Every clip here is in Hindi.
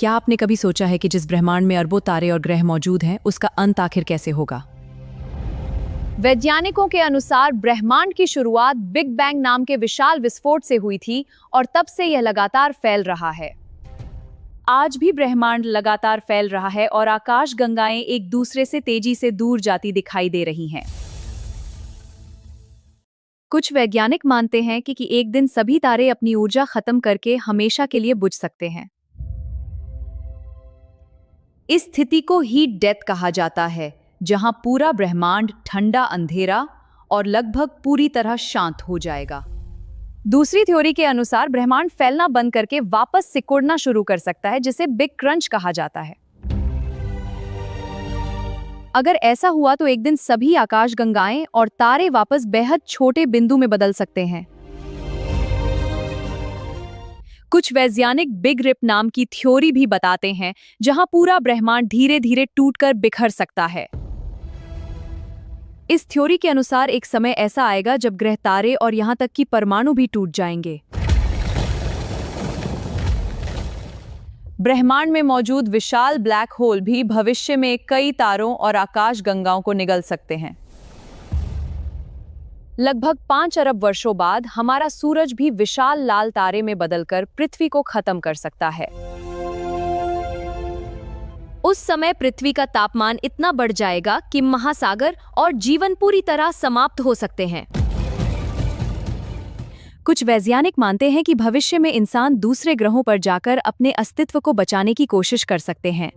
क्या आपने कभी सोचा है कि जिस ब्रह्मांड में अरबों तारे और ग्रह मौजूद हैं, उसका अंत आखिर कैसे होगा? वैज्ञानिकों के अनुसार ब्रह्मांड की शुरुआत बिग बैंग नाम के विशाल विस्फोट से हुई थी और तब से यह लगातार फैल रहा है। आज भी ब्रह्मांड लगातार फैल रहा है और आकाशगंगाएं एक दूसरे से तेजी से दूर जाती दिखाई दे रही हैं। कुछ वैज्ञानिक मानते हैं कि एक दिन सभी तारे अपनी ऊर्जा खत्म करके हमेशा के लिए बुझ सकते हैं। इस स्थिति को हीट डेथ कहा जाता है, जहां पूरा ब्रह्मांड ठंडा अंधेरा और लगभग पूरी तरह शांत हो जाएगा। दूसरी थ्योरी के अनुसार ब्रह्मांड फैलना बंद करके वापस सिकुड़ना शुरू कर सकता है, जिसे बिग क्रंच कहा जाता है। अगर ऐसा हुआ तो एक दिन सभी आकाशगंगाएं और तारे वापस बेहद छोटे बिंदु में बदल सकते हैं। कुछ वैज्ञानिक बिग रिप नाम की थ्योरी भी बताते हैं, जहां पूरा ब्रह्मांड धीरे धीरे टूटकर बिखर सकता है। इस थ्योरी के अनुसार एक समय ऐसा आएगा जब ग्रह, तारे और यहां तक कि परमाणु भी टूट जाएंगे। ब्रह्मांड में मौजूद विशाल ब्लैक होल भी भविष्य में कई तारों और आकाशगंगाओं को निगल सकते हैं। लगभग 5 अरब वर्षों बाद हमारा सूरज भी विशाल लाल तारे में बदलकर पृथ्वी को खत्म कर सकता है। उस समय पृथ्वी का तापमान इतना बढ़ जाएगा कि महासागर और जीवन पूरी तरह समाप्त हो सकते हैं। कुछ वैज्ञानिक मानते हैं कि भविष्य में इंसान दूसरे ग्रहों पर जाकर अपने अस्तित्व को बचाने की कोशिश कर सकते हैं।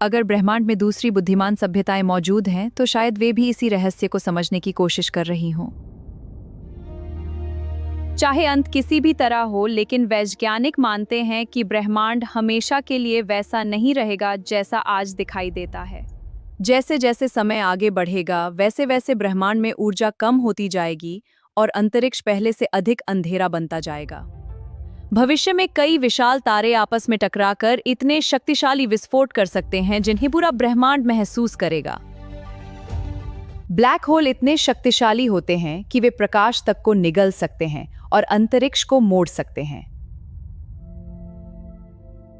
अगर ब्रह्मांड में दूसरी बुद्धिमान सभ्यताएं मौजूद हैं, तो शायद वे भी इसी रहस्य को समझने की कोशिश कर रही हों। चाहे अंत किसी भी तरह हो, लेकिन वैज्ञानिक मानते हैं कि ब्रह्मांड हमेशा के लिए वैसा नहीं रहेगा जैसा आज दिखाई देता है। जैसे जैसे समय आगे बढ़ेगा, वैसे वैसे ब्रह्मांड में ऊर्जा कम होती जाएगी और अंतरिक्ष पहले से अधिक अंधेरा बनता जाएगा। भविष्य में कई विशाल तारे आपस में टकराकर इतने शक्तिशाली विस्फोट कर सकते हैं जिन्हें पूरा ब्रह्मांड महसूस करेगा। ब्लैक होल इतने शक्तिशाली होते हैं कि वे प्रकाश तक को निगल सकते हैं और अंतरिक्ष को मोड़ सकते हैं।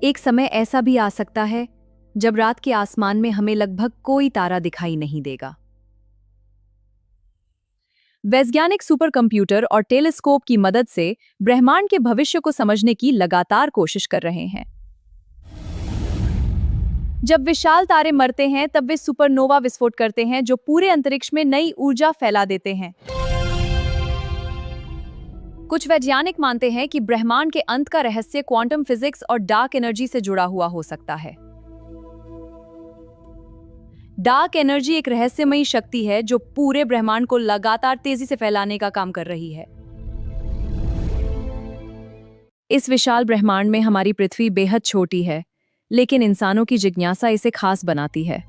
एक समय ऐसा भी आ सकता है जब रात के आसमान में हमें लगभग कोई तारा दिखाई नहीं देगा। वैज्ञानिक सुपर कंप्यूटर और टेलीस्कोप की मदद से ब्रह्मांड के भविष्य को समझने की लगातार कोशिश कर रहे हैं। जब विशाल तारे मरते हैं, तब वे सुपरनोवा विस्फोट करते हैं, जो पूरे अंतरिक्ष में नई ऊर्जा फैला देते हैं। कुछ वैज्ञानिक मानते हैं कि ब्रह्मांड के अंत का रहस्य क्वांटम फिजिक्स और डार्क एनर्जी से जुड़ा हुआ हो सकता है। डार्क एनर्जी एक रहस्यमयी शक्ति है जो पूरे ब्रह्मांड को लगातार तेजी से फैलाने का काम कर रही है। इस विशाल ब्रह्मांड में हमारी पृथ्वी बेहद छोटी है, लेकिन इंसानों की जिज्ञासा इसे खास बनाती है।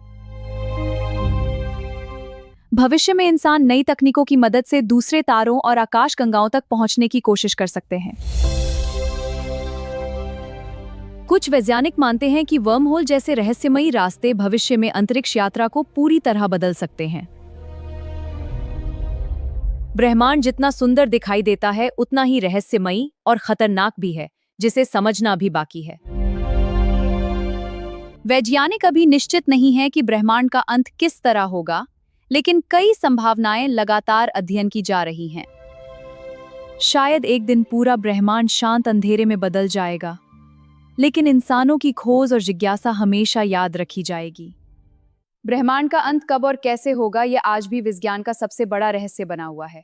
भविष्य में इंसान नई तकनीकों की मदद से दूसरे तारों और आकाशगंगाओं तक पहुंचने की कोशिश कर सकते हैं। कुछ वैज्ञानिक मानते हैं कि वर्महोल जैसे रहस्यमयी रास्ते भविष्य में अंतरिक्ष यात्रा को पूरी तरह बदल सकते हैं। ब्रह्मांड जितना सुंदर दिखाई देता है, उतना ही रहस्यमयी और खतरनाक भी है, जिसे समझना भी बाकी है। वैज्ञानिक अभी निश्चित नहीं है कि ब्रह्मांड का अंत किस तरह होगा, लेकिन कई संभावनाएं लगातार अध्ययन की जा रही हैं। शायद एक दिन पूरा ब्रह्मांड शांत अंधेरे में बदल जाएगा, लेकिन इंसानों की खोज और जिज्ञासा हमेशा याद रखी जाएगी। ब्रह्मांड का अंत कब और कैसे होगा, यह आज भी विज्ञान का सबसे बड़ा रहस्य बना हुआ है।